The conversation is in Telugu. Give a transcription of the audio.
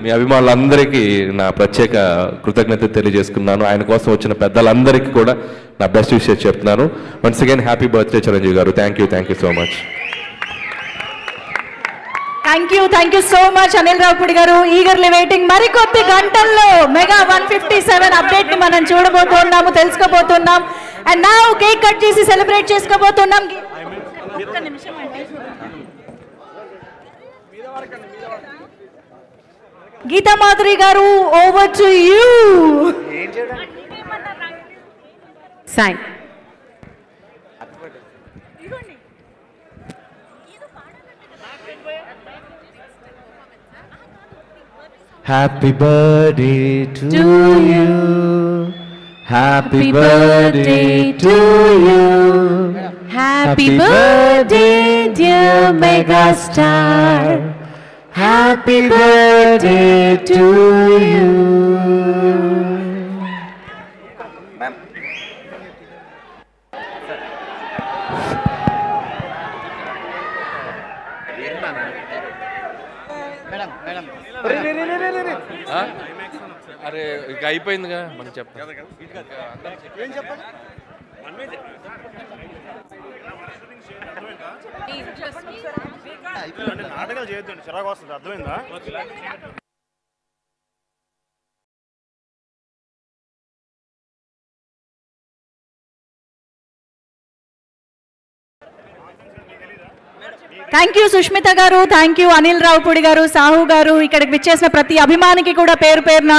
మీ అభిమానులందరికీ నా ప్రత్యేక కృతజ్ఞత తెలియజేసుకున్నాను. ఆయన కోసం వచ్చిన పెద్దలందరికీ కూడా నా బెస్ట్ విషెస్ చెప్తున్నాను. Once again happy birthday Chiranjeevi garu. Thank you so much. Thank you so much Anil Ravipudi garu. Eagerly waiting. మరికొద్ది గంటల్లో మెగా 157 అప్డేట్ ని మనం చూడబోతున్నాము, తెలుసుకోబోతున్నాం. అండ్ నౌ కేక్ కట్ చేసి సెలబ్రేట్ చేసుకోబోతున్నాం. Geetha Madhuri garu, over to you. సైన్. Happy birthday to you. Happy birthday to you. Happy birthday dear megastar. Happy birthday to you. అరే ఇక అయిపోయిందిగా మనం చెప్తాం. నాటకాలు చేయొద్దండి, చిరాకు వస్తుంది. అర్థమైందా? థ్యాంక్ యూ సుష్మిత గారు, థ్యాంక్ యూ అనిల్ రావుపూడి గారు, సాహు గారు, ఇక్కడికి విచ్చేసిన ప్రతి అభిమానికి కూడా పేరు పేరున